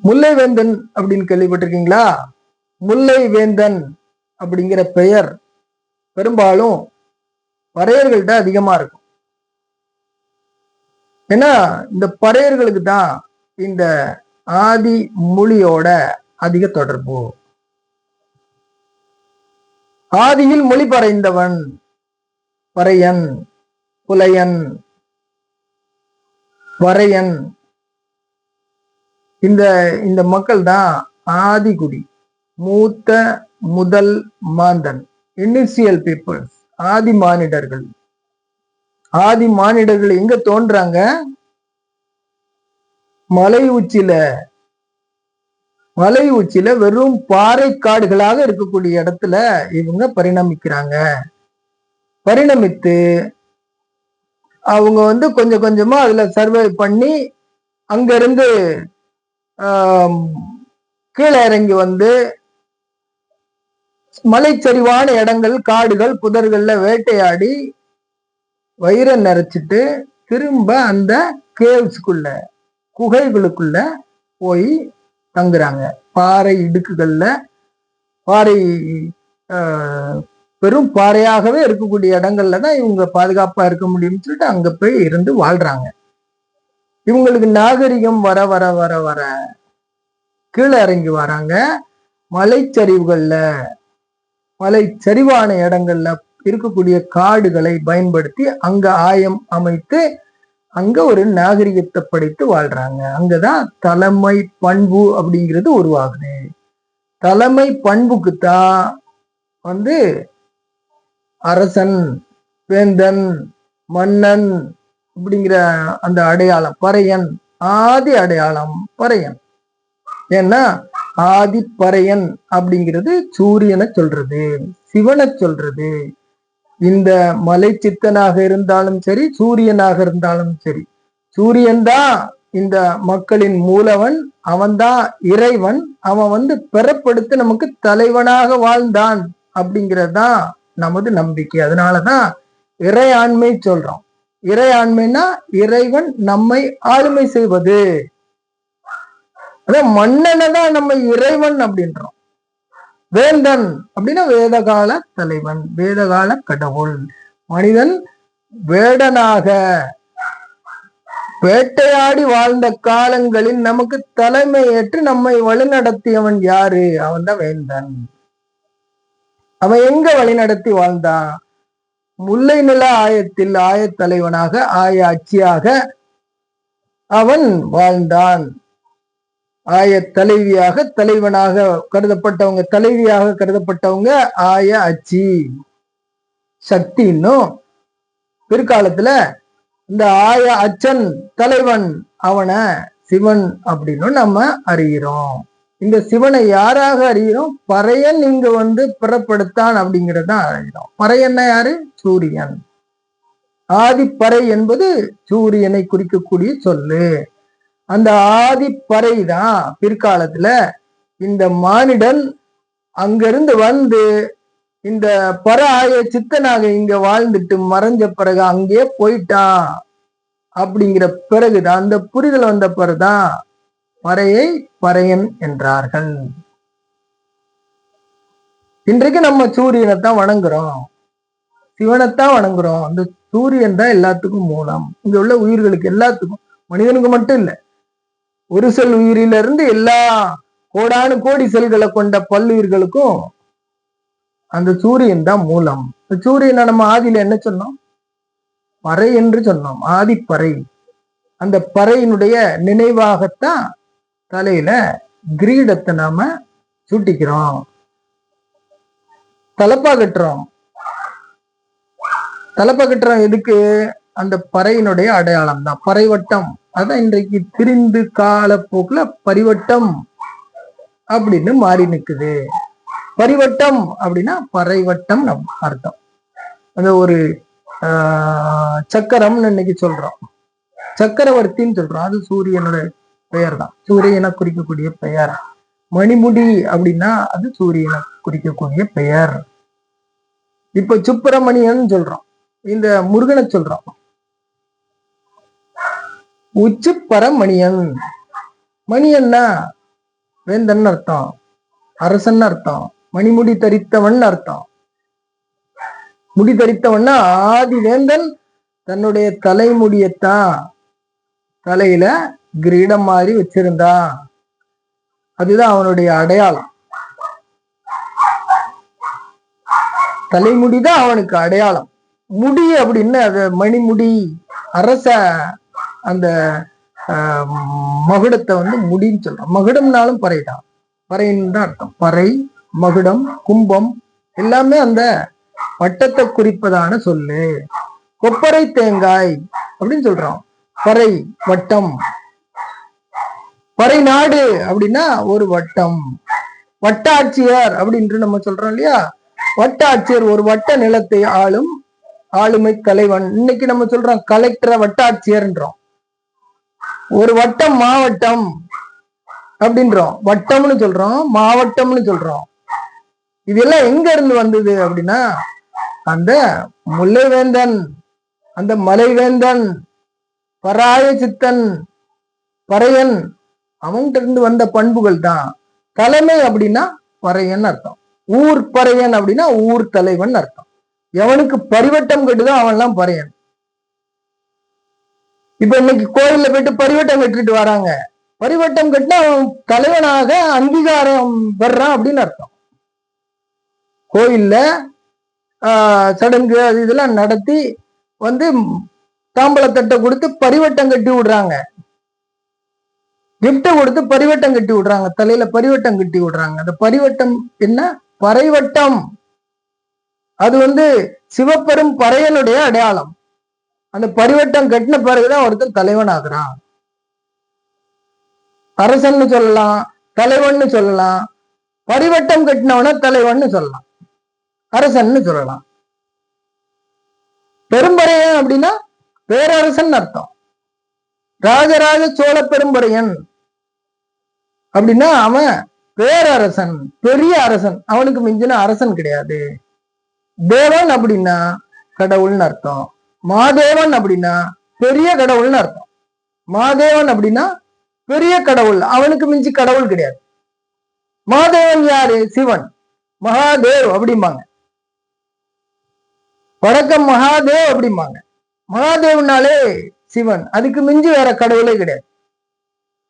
முல்லை வேந்தன் அப்படின்னு கேள்விப்பட்டிருக்கீங்களா? முல்லை வேந்தன் அப்படிங்கிற பெயர் பெரும்பாலும் பறையர்கள்ட்ட அதிகமா இருக்கும். ஏன்னா இந்த பறையர்களுக்கு தான் இந்த ஆதி மொழியோட அதிக தொடர்பு. ஆதியில் மொழி பறைந்தவன் பறையன், புலையன், வரையன். இந்த இந்த மக்கள் தான் ஆதிகுடி, மூத்த முதல் மாந்தன், இனிஷியல் பீப்புள்ஸ், ஆதி மானிடர்கள். ஆதி மானிடர்கள் எங்க தோன்றாங்க? மலை உச்சியில வெறும் பாறை காடுகளாக இருக்கக்கூடிய இடத்துல இவங்க பரிணமிக்கிறாங்க. பரிணமித்து அவங்க கொஞ்சம் கொஞ்சமா அதுல சர்வை பண்ணி அங்க இருந்து கீழே இறங்கி வந்து மலைச்சரிவான இடங்கள், காடுகள், புதர்கள்ல வேட்டையாடி வயிறை நிறைச்சிட்டு திரும்ப அந்த கேவ்ஸ்குள்ள, குகைகளுக்குள்ள போய் தங்குறாங்க. பாறை இடுக்குகள்ல, பாறை பெரும் பாறையாகவே இருக்கக்கூடிய இடங்கள்ல தான் இவங்க பாதுகாப்பா இருக்க முடியும்னு சொல்லிட்டு அங்க போய் இருந்து வாழ்றாங்க. இவங்களுக்கு நாகரிகம் வர வர வர வர கீழே இறங்கி வராங்க. மலைச்சரிவுகள்ல, மலைச்சரிவான இடங்கள்ல இருக்கக்கூடிய காடுகளை பயன்படுத்தி அங்க ஆயம் அமைத்து அங்க ஒரு நாகரிகத்தை படைத்து வாழ்றாங்க. அங்கதான் தலைமை பண்பு அப்படிங்கிறது உருவாகுது. தலைமை பண்புக்குத்தான் அரசன், வேந்தன், மன்னன் அப்படிங்கிற அந்த அடையாளம் பறையன், ஆதி அடையாளம் பறையன். ஏன்னா ஆதி பறையன் அப்படிங்கிறது சூரியனை சொல்றது, சிவனை சொல்றது. இந்த மலை சித்தனாக இருந்தாலும் சரி, சூரியனாக இருந்தாலும் சரி, சூரியன் தான் இந்த மக்களின் மூலவன், அவன்தான் இறைவன். அவன் பெறப்படுத்த நமக்கு தலைவனாக வாழ்ந்தான் அப்படிங்கிறதுதான் நமது நம்பிக்கை. அதனாலதான் இறையாண்மை சொல்றோம். இறையாண்மைனா இறைவன் நம்மை ஆளுமை செய்வது. அதான் மன்னனை தான் நம்ம இறைவன் அப்படின்றோம். வேந்தன் அப்படின்னா வேதகால தலைவன், வேதகால கடவுள். மனிதன் வேடனாக வேட்டையாடி வாழ்ந்த காலங்களில் நமக்கு தலைமை ஏற்று நம்மை வழிநடத்தியவன் யாரு? அவன் தான் வேந்தன். அவன் எங்க வழிநடத்தி வாழ்ந்தான்? முல்லை நில ஆயத்தில் ஆயத்தலைவனாக, ஆய அச்சியாக அவன் வாழ்ந்தான். ஆய தலைவியாக, தலைவனாக கருதப்பட்டவங்க, தலைவியாக கருதப்பட்டவங்க ஆய அச்சி சக்தின்னும், பிற்காலத்துல இந்த ஆய அச்சன் தலைவன் அவனை சிவன் அப்படின்னு நம்ம அறிகிறோம். இந்த சிவனை யாராக அறிகிறோம்? பறையன் இங்க பிறப்படுத்தான் அப்படிங்கிறத அறிகிறோம். பறையன்னா யாரு? சூரியன். ஆதிப்பறை என்பது சூரியனை குறிக்கக்கூடிய சொல்லு. அந்த ஆதிப்பறை தான் பிற்காலத்துல இந்த மானிடன் அங்கிருந்து இந்த பர ஆய சித்தனாக இங்க வாழ்ந்துட்டு மறைஞ்ச பிறகு அங்கேயே போயிட்டான் அப்படிங்கிற பிறகுதான், அந்த புரிதல் வந்த பிறகுதான் பறையை பறையன் என்றார்கள். இன்றைக்கு நம்ம சூரியனைத்தான் வணங்குறோம், சிவனைத்தான் வணங்குறோம். அந்த சூரியன் தான் எல்லாத்துக்கும் மூலம். இங்க உள்ள உயிர்களுக்கு எல்லாத்துக்கும், மனிதனுக்கு மட்டும் இல்லை, ஒரு செல் உயிரிலிருந்து எல்லா கோடானு கோடி செல்களை கொண்ட பல்லுயிர்களுக்கும் அந்த சூரியன் தான் மூலம். சூரியனை நம்ம ஆதியில என்ன சொன்னோம்? பறை என்று சொன்னோம், ஆதிப்பறை. அந்த பறையினுடைய நினைவாகத்தான் தலையில கிரீடத்தை நாம சூட்டிக்கிறோம், தலப்பா கட்டுறோம். தலப்பா கட்டுறோம் எதுக்கு? அந்த பறையினுடைய அடையாளம் தான் பறைவட்டம். அதான் இன்றைக்கு திரிந்து காலப்போக்குல பரிவட்டம் அப்படின்னு மாறி நிக்குது. பரிவட்டம் அப்படின்னா பறைவட்டம் அர்த்தம். அந்த ஒரு சக்கரம்னு இன்னைக்கு சொல்றோம், சக்கரவர்த்தின்னு சொல்றோம், அது சூரியனோட பெயர் தான், சூரியனை குறிக்கக்கூடிய பெயர். மணிமுடி அப்படின்னா அது சூரியனை குறிக்கக்கூடிய பெயர். இப்ப சுப்பிரமணியன் சொல்றோம், இந்த முருகனை சொல்றோம். உச்சி பரமணியன், மணியன்னா வேந்தன் அர்த்தம், அரசன் அர்த்தம், மணிமுடி தரித்தவன் அர்த்தம். முடி தரித்தவன்னா ஆதி வேந்தன் தன்னுடைய தலைமுடியத்தான் தலையில கிரீடம் மாதிரி வச்சிருந்தான். அதுதான் அவனுடைய அடையாளம். தலைமுடிதான் அவனுக்கு அடையாளம். முடி அப்படின்னு அது மணிமுடி, அரச அந்த மகுடத்தை முடின்னு சொல்றோம். மகுடம்னாலும் பறைதான், பறைன்னு தான் அர்த்தம். பறை, மகுடம், கும்பம் எல்லாமே அந்த வட்டத்தை குறிப்பதான சொல்லு. கொப்பரை தேங்காய் அப்படின்னு சொல்றோம். பறை வட்டம், பறை நாடு அப்படின்னா ஒரு வட்டம். வட்டாட்சியர் அப்படின்ட்டு நம்ம சொல்றோம் இல்லையா, வட்டாட்சியர் ஒரு வட்ட நிலத்தை ஆளும் ஆளுமை தலைவன். இன்னைக்கு நம்ம சொல்றோம் கலெக்டரை வட்டாட்சியர்ன்றோம். ஒரு வட்டம் மாவட்டம் அப்படின்றோம், வட்டம்னு சொல்றோம், மாவட்டம்னு சொல்றோம். இதெல்லாம் எங்க இருந்து வந்தது அப்படின்னா அந்த முல்லைவேந்தன், அந்த மலைவேந்தன், பராய சித்தன், பறையன் அவன்கிட்ட இருந்து வந்த பண்புகள் தான். தலைமை அப்படின்னா பறையன் அர்த்தம். ஊர் பறையன் அப்படின்னா ஊர் தலைவன் அர்த்தம். எவனுக்கு பரிவட்டம் கட்டுதோ அவன்லாம் பறையன். இப்ப இன்னைக்கு கோயில்ல போயிட்டு பரிவட்டம் கட்டிட்டு வராங்க. பரிவட்டம் கட்டினா அவன் தலைவனாக அங்கீகாரம் வர்றான் அப்படின்னு அர்த்தம். கோயில்ல சடங்கு அது இதெல்லாம் நடத்தி தாம்பளத்தட்டை கொடுத்து பரிவட்டம் கட்டி விடுறாங்க. கிஃப்ட கொடுத்து பரிவட்டம் கட்டி விடுறாங்க, தலையில பரிவட்டம் கட்டி விடுறாங்க. அந்த பரிவட்டம் என்ன? பறைவட்டம். அது சிவப்பெரும் பறையனுடைய அடையாளம். அந்த பரிவட்டம் கட்டின பிறகுதான் ஒருத்தன் தலைவன் ஆகுறான். அரசன்னு சொல்லலாம், தலைவன்னு சொல்லலாம். பரிவட்டம் கட்டினவன தலைவன்னு சொல்லலாம், அரசன்னு சொல்லலாம். பெரும்பறையன் அப்படின்னா பேரரசன் அர்த்தம். ராஜராஜ சோழ பெரும்பறையன் அப்படின்னா அவன் பேரரசன், பெரிய அரசன். அவனுக்கு மிஞ்சின அரசன் கிடையாது. தேவன் அப்படின்னா கடவுள்னு அர்த்தம். மாதேவன் அப்படின்னா பெரிய கடவுள்னு அர்த்தம். மாதேவன் அப்படின்னா பெரிய கடவுள், அவனுக்கு மிஞ்சி கடவுள் கிடையாது. மாதேவன் யாரு? சிவன். மகாதேவ் அப்படிம்பாங்க, வடக்கம் மகாதேவ் அப்படிம்பாங்க. மகாதேவ்னாலே சிவன், அதுக்கு மிஞ்சி வேற கடவுளே கிடையாது.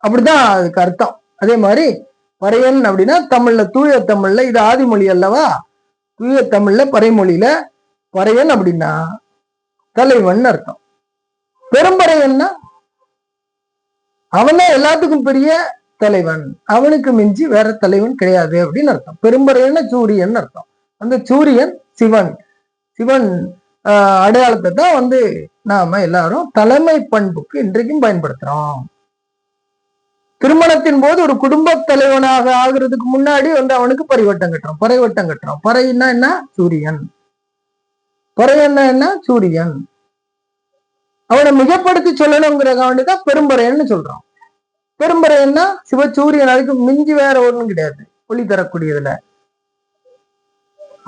அப்படிதான் அதுக்கு அர்த்தம். அதே மாதிரி பறையன் அப்படின்னா தமிழ்ல, தூய தமிழ்ல, இது ஆதிமொழி அல்லவா, தூய தமிழ்ல பறைமொழியில பறையன் அப்படின்னா தலைவன் அர்த்தம். பெரும்பறையன்னா அவன் தான் எல்லாத்துக்கும் பெரிய தலைவன், அவனுக்கு மிஞ்சி வேற தலைவன் கிடையாது அப்படின்னு அர்த்தம். பெரும்பறையன்னா சூரியன் அர்த்தம். அந்த சூரியன் சிவன். சிவன் அடையாளத்தை தான் நாம எல்லாரும் தலைமை பண்புக்கு இன்றைக்கும் பயன்படுத்துறோம். திருமணத்தின் போது ஒரு குடும்ப தலைவனாக ஆகுறதுக்கு முன்னாடி அவனுக்கு பரிவட்டம் கட்டுறோம், பறைவட்டம் கட்டுறோம். பறையின்னா என்ன? சூரியன். பறையன்னா என்ன? சூரியன். அவனை மிகப்படுத்தி சொல்லணுங்கிறதான் பெரும்பறையன்னு சொல்றோம். பெரும்பறையன்னா சிவசூரியன், அதுக்கு மிஞ்சி வேற ஒண்ணும் கிடையாது ஒளி தரக்கூடியதுல.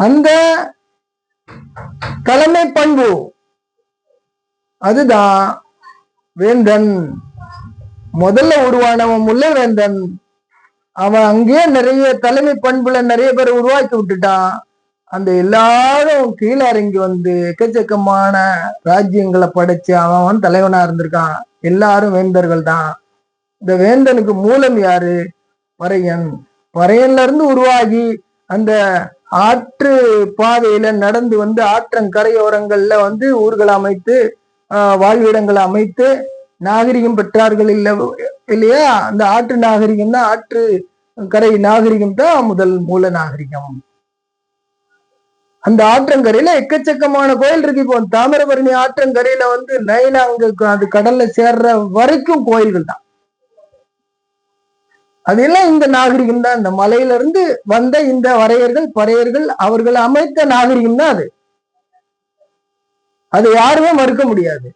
அந்த தலைமை பண்பு அதுதான் வேந்தன். முதல்ல உருவானவன் முல்லை வேந்தன். அவன் அங்கேயே நிறைய தலைமை பண்புல நிறைய பேரை உருவாக்கி விட்டுட்டான். அந்த எல்லாரும் கீழே இறங்கி எக்கச்சக்கமான ராஜ்யங்களை படைச்சு அவன் தலைவனா இருந்திருக்கான். எல்லாரும் வேந்தர்கள் தான். இந்த வேந்தனுக்கு மூலம் யாரு? பறையன். பறையன்ல இருந்து உருவாகி அந்த ஆற்று பாதையில நடந்து ஆற்றங்கரையோரங்கள்ல ஊர்களை அமைத்து வாழ்விடங்களை அமைத்து நாகரிகம் பெற்றார்கள் இல்லையா? அந்த ஆற்று நாகரிகம் தான், ஆற்று கரை நாகரிகம் தான் முதல் மூல நாகரிகம். அந்த ஆற்றங்கரையில எக்கச்சக்கமான கோயில் இருக்கு. இப்போ தாமிரபரணி ஆற்றங்கரையில நைனா அங்க அது கடல்ல சேர்ற வரைக்கும் கோயில்கள் தான். அதெல்லாம் இந்த நாகரிகம் தான். இந்த மலையில இருந்து வந்த இந்த வரையர்கள் பறையர்கள் அவர்கள் அமைத்த நாகரிகம் தான் அது. அதை யாருமே மறுக்க முடியாது.